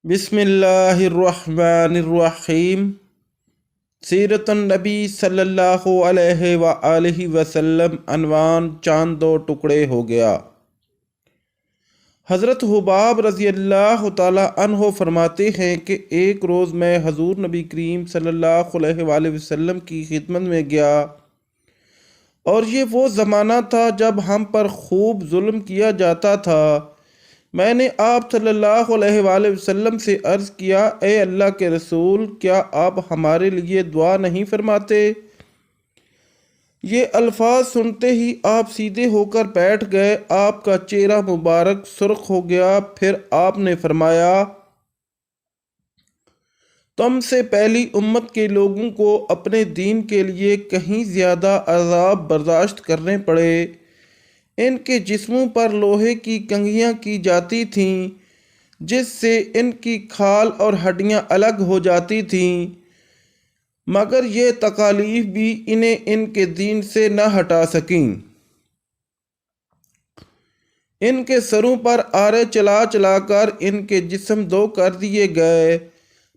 بسم اللہ الرحمن الرحیم۔ سیرت النبی صلی اللہ علیہ وآلہ وسلم عنوان چاند دو ٹکڑے ہو گیا۔ حضرت حباب رضی اللہ تعالی عنہ فرماتے ہیں کہ ایک روز میں حضور نبی کریم صلی اللہ علیہ وآلہ وسلم کی خدمت میں گیا، اور یہ وہ زمانہ تھا جب ہم پر خوب ظلم کیا جاتا تھا۔ میں نے آپ صلی اللہ علیہ وآلہ وسلم سے عرض کیا، اے اللہ کے رسول، کیا آپ ہمارے لیے دعا نہیں فرماتے؟ یہ الفاظ سنتے ہی آپ سیدھے ہو کر بیٹھ گئے، آپ کا چہرہ مبارک سرخ ہو گیا۔ پھر آپ نے فرمایا، تم سے پہلی امت کے لوگوں کو اپنے دین کے لیے کہیں زیادہ عذاب برداشت کرنے پڑے۔ ان کے جسموں پر لوہے کی کنگھیاں کی جاتی تھیں، جس سے ان کی کھال اور ہڈیاں الگ ہو جاتی تھیں، مگر یہ تکالیف بھی انہیں ان کے دین سے نہ ہٹا سکیں۔ ان کے سروں پر آرے چلا چلا کر ان کے جسم دو کر دیے گئے،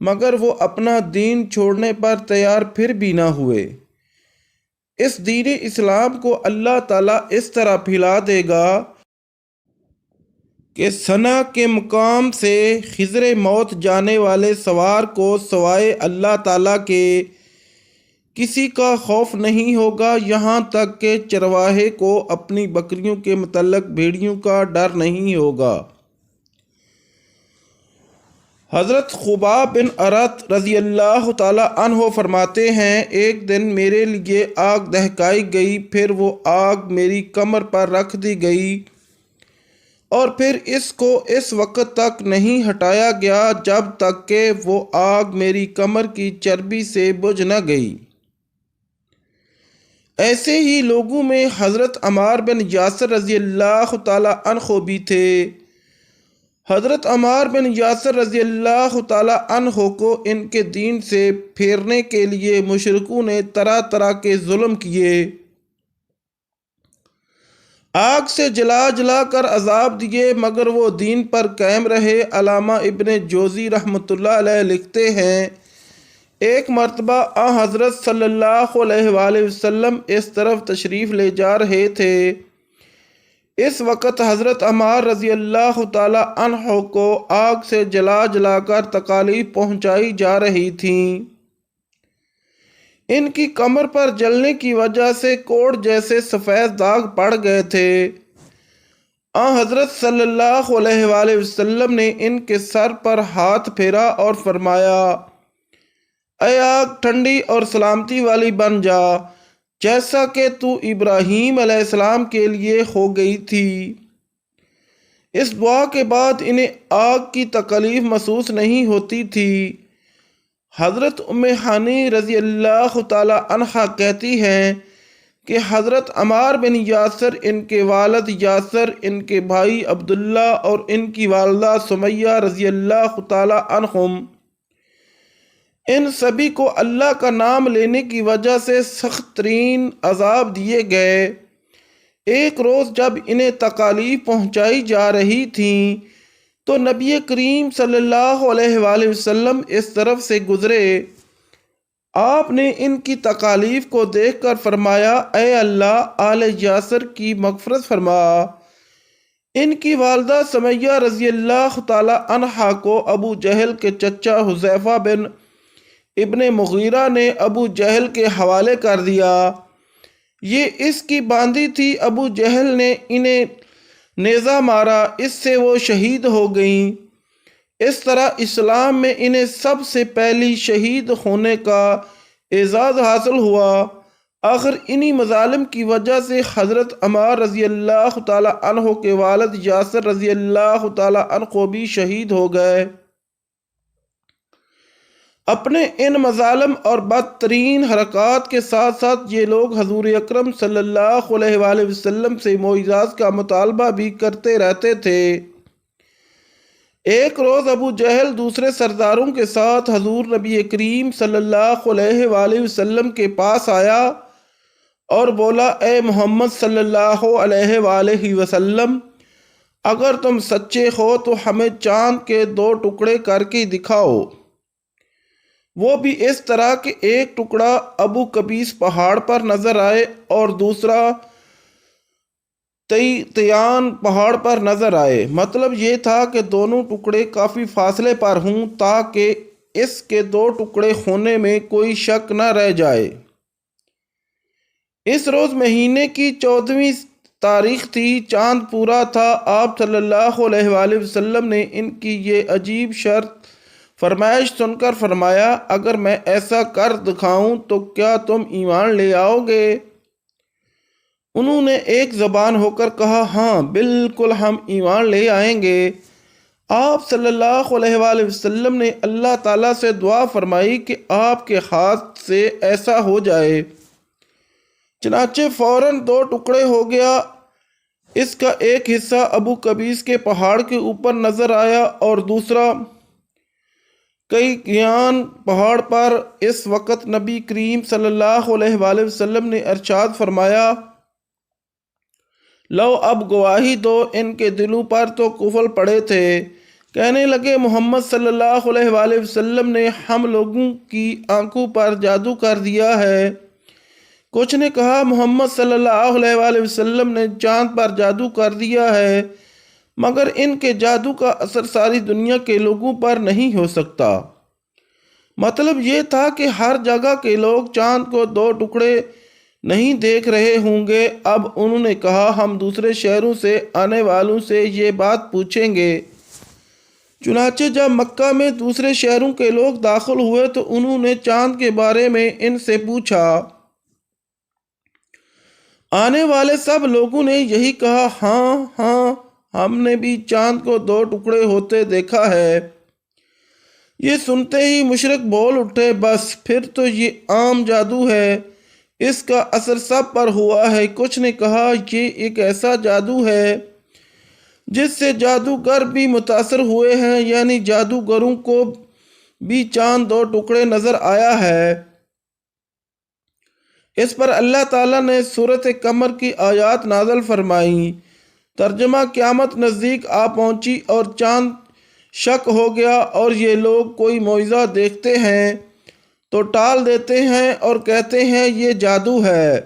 مگر وہ اپنا دین چھوڑنے پر تیار پھر بھی نہ ہوئے۔ اس دین اسلام کو اللہ تعالیٰ اس طرح پھیلا دے گا کہ ثنا کے مقام سے خضر موت جانے والے سوار کو سوائے اللہ تعالیٰ کے کسی کا خوف نہیں ہوگا، یہاں تک کہ چرواہے کو اپنی بکریوں کے متعلق بھیڑیوں کا ڈر نہیں ہوگا۔ حضرت خباب بن ارت رضی اللہ تعالی عنہ فرماتے ہیں، ایک دن میرے لیے آگ دہکائی گئی، پھر وہ آگ میری کمر پر رکھ دی گئی، اور پھر اس کو اس وقت تک نہیں ہٹایا گیا جب تک کہ وہ آگ میری کمر کی چربی سے بجھ نہ گئی۔ ایسے ہی لوگوں میں حضرت عمار بن یاسر رضی اللہ تعالی عنہ بھی تھے۔ حضرت عمار بن یاسر رضی اللہ تعالی عنہ کو ان کے دین سے پھیرنے کے لیے مشرکوں نے طرح طرح کے ظلم کیے، آگ سے جلا جلا کر عذاب دیے، مگر وہ دین پر قائم رہے۔ علامہ ابن جوزی رحمۃ اللہ علیہ لکھتے ہیں، ایک مرتبہ حضرت صلی اللہ علیہ وآلہ وسلم اس طرف تشریف لے جا رہے تھے، اس وقت حضرت عمار رضی اللہ تعالی عنہ کو آگ سے جلا جلا کر تکالیف پہنچائی جا رہی تھیں۔ ان کی کمر پر جلنے کی وجہ سے کوڑ جیسے سفید داغ پڑ گئے تھے۔ حضرت صلی اللہ علیہ وآلہ وسلم نے ان کے سر پر ہاتھ پھیرا اور فرمایا، اے آگ ٹھنڈی اور سلامتی والی بن جا، جیسا کہ تو ابراہیم علیہ السلام کے لیے ہو گئی تھی۔ اس دعا کے بعد انہیں آگ کی تکلیف محسوس نہیں ہوتی تھی۔ حضرت ام ہانی رضی اللہ تعالی عنہا کہتی ہیں کہ حضرت عمار بن یاسر، ان کے والد یاسر، ان کے بھائی عبداللہ اور ان کی والدہ سمیہ رضی اللہ تعالی عنہم، ان سبھی کو اللہ کا نام لینے کی وجہ سے سخت ترین عذاب دیے گئے۔ ایک روز جب انہیں تکالیف پہنچائی جا رہی تھیں تو نبی کریم صلی اللہ علیہ وآلہ وسلم اس طرف سے گزرے۔ آپ نے ان کی تکالیف کو دیکھ کر فرمایا، اے اللہ، آل یاسر کی مغفرت فرما۔ ان کی والدہ سمیہ رضی اللہ تعالی عنہا کو ابو جہل کے چچا حذیفہ بن ابن مغیرہ نے ابو جہل کے حوالے کر دیا۔ یہ اس کی باندھی تھی، ابو جہل نے انہیں نیزہ مارا، اس سے وہ شہید ہو گئیں۔ اس طرح اسلام میں انہیں سب سے پہلی شہید ہونے کا اعزاز حاصل ہوا۔ آخر انہی مظالم کی وجہ سے حضرت عمار رضی اللہ تعالی عنہ کے والد یاسر رضی اللہ تعالی عنہ بھی شہید ہو گئے۔ اپنے ان مظالم اور بدترین حرکات کے ساتھ ساتھ یہ لوگ حضور اکرم صلی اللہ علیہ وآلہ وسلم سے معجزات کا مطالبہ بھی کرتے رہتے تھے۔ ایک روز ابو جہل دوسرے سرداروں کے ساتھ حضور نبی کریم صلی اللہ علیہ وآلہ وسلم کے پاس آیا اور بولا، اے محمد صلی اللہ علیہ وآلہ وسلم، اگر تم سچے ہو تو ہمیں چاند کے 2 ٹکڑے کر کے دکھاؤ، وہ بھی اس طرح کہ ایک ٹکڑا ابو قبیس پہاڑ پر نظر آئے اور دوسرا تیان پہاڑ پر نظر آئے۔ مطلب یہ تھا کہ دونوں ٹکڑے کافی فاصلے پر ہوں تاکہ اس کے 2 ٹکڑے ہونے میں کوئی شک نہ رہ جائے۔ اس روز مہینے کی 14ویں تاریخ تھی، چاند پورا تھا۔ آپ صلی اللہ علیہ وآلہ وسلم نے ان کی یہ عجیب شرط فرمائش سن کر فرمایا، اگر میں ایسا کر دکھاؤں تو کیا تم ایمان لے آؤ گے؟ انہوں نے ایک زبان ہو کر کہا، ہاں بالکل ہم ایمان لے آئیں گے۔ آپ صلی اللہ علیہ وآلہ وسلم نے اللہ تعالیٰ سے دعا فرمائی کہ آپ کے ہاتھ سے ایسا ہو جائے۔ چنانچہ فوراً 2 ٹکڑے ہو گیا۔ اس کا ایک حصہ ابو قبیس کے پہاڑ کے اوپر نظر آیا اور دوسرا کیان پہاڑ پر۔ اس وقت نبی کریم صلی اللہ علیہ وآلہ وسلم نے ارشاد فرمایا، لو اب گواہی دو، ان کے دلوں پر تو قفل پڑے تھے۔ کہنے لگے، محمد صلی اللہ علیہ وآلہ وسلم نے ہم لوگوں کی آنکھوں پر جادو کر دیا ہے۔ کچھ نے کہا، محمد صلی اللہ علیہ وآلہ وسلم نے چاند پر جادو کر دیا ہے، مگر ان کے جادو کا اثر ساری دنیا کے لوگوں پر نہیں ہو سکتا۔ مطلب یہ تھا کہ ہر جگہ کے لوگ چاند کو 2 ٹکڑے نہیں دیکھ رہے ہوں گے۔ اب انہوں نے کہا، ہم دوسرے شہروں سے آنے والوں سے یہ بات پوچھیں گے۔ چنانچہ جب مکہ میں دوسرے شہروں کے لوگ داخل ہوئے تو انہوں نے چاند کے بارے میں ان سے پوچھا۔ آنے والے سب لوگوں نے یہی کہا، ہاں ہاں ہم نے بھی چاند کو 2 ٹکڑے ہوتے دیکھا ہے۔ یہ سنتے ہی مشرک بول اٹھے، بس پھر تو یہ عام جادو ہے، اس کا اثر سب پر ہوا ہے۔ کچھ نے کہا، یہ ایک ایسا جادو ہے جس سے جادوگر بھی متاثر ہوئے ہیں، یعنی جادوگروں کو بھی چاند 2 ٹکڑے نظر آیا ہے۔ اس پر اللہ تعالیٰ نے سورۃ قمر کی آیات نازل فرمائیں۔ ترجمہ، قیامت نزدیک آ پہنچی اور چاند شک ہو گیا، اور یہ لوگ کوئی معجزہ دیکھتے ہیں تو ٹال دیتے ہیں اور کہتے ہیں یہ جادو ہے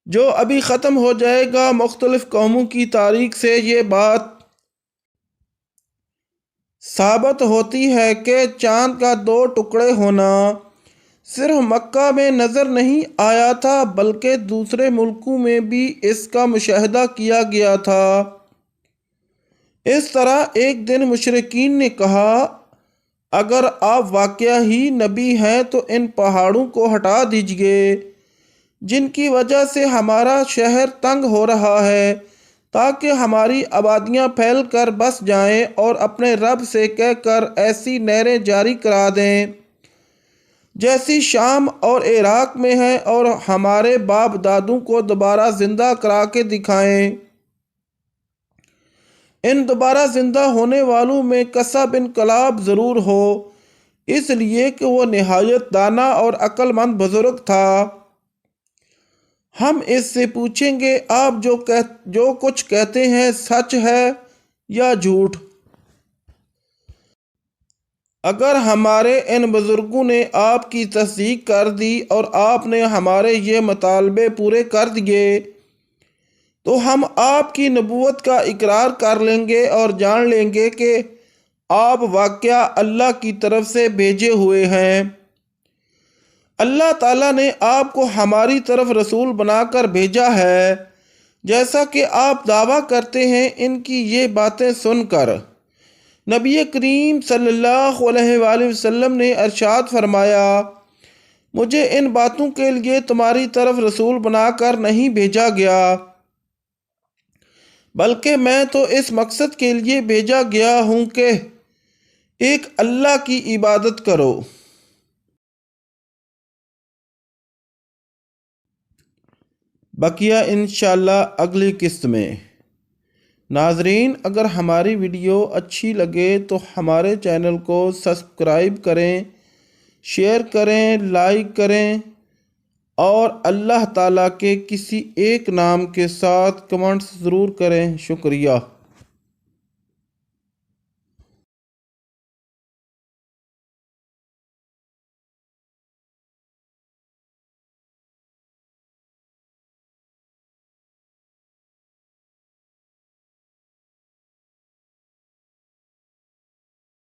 جو ابھی ختم ہو جائے گا۔ مختلف قوموں کی تاریخ سے یہ بات ثابت ہوتی ہے کہ چاند کا 2 ٹکڑے ہونا صرف مکہ میں نظر نہیں آیا تھا، بلکہ دوسرے ملکوں میں بھی اس کا مشاہدہ کیا گیا تھا۔ اس طرح ایک دن مشرکین نے کہا، اگر آپ واقعہ ہی نبی ہیں تو ان پہاڑوں کو ہٹا دیجئے جن کی وجہ سے ہمارا شہر تنگ ہو رہا ہے، تاکہ ہماری آبادیاں پھیل کر بس جائیں، اور اپنے رب سے کہہ کر ایسی نہریں جاری کرا دیں جیسی شام اور عراق میں ہیں، اور ہمارے باپ دادوں کو دوبارہ زندہ کرا کے دکھائیں۔ ان دوبارہ زندہ ہونے والوں میں کسا بن کلاب ضرور ہو، اس لیے کہ وہ نہایت دانا اور عقل مند بزرگ تھا۔ ہم اس سے پوچھیں گے، آپ جو کچھ کہتے ہیں سچ ہے یا جھوٹ؟ اگر ہمارے ان بزرگوں نے آپ کی تصدیق کر دی اور آپ نے ہمارے یہ مطالبے پورے کر دیے تو ہم آپ کی نبوت کا اقرار کر لیں گے اور جان لیں گے کہ آپ واقعہ اللہ کی طرف سے بھیجے ہوئے ہیں۔ اللہ تعالیٰ نے آپ کو ہماری طرف رسول بنا کر بھیجا ہے، جیسا کہ آپ دعویٰ کرتے ہیں۔ ان کی یہ باتیں سن کر نبی کریم صلی اللہ علیہ وآلہ وسلم نے ارشاد فرمایا، مجھے ان باتوں کے لیے تمہاری طرف رسول بنا کر نہیں بھیجا گیا، بلکہ میں تو اس مقصد کے لیے بھیجا گیا ہوں کہ ایک اللہ کی عبادت کرو۔ بقیہ انشاءاللہ اگلی قسط میں۔ ناظرین، اگر ہماری ویڈیو اچھی لگے تو ہمارے چینل کو سبسکرائب کریں، شیئر کریں، لائک کریں اور اللہ تعالیٰ کے کسی ایک نام کے ساتھ کمنٹس ضرور کریں۔ شکریہ۔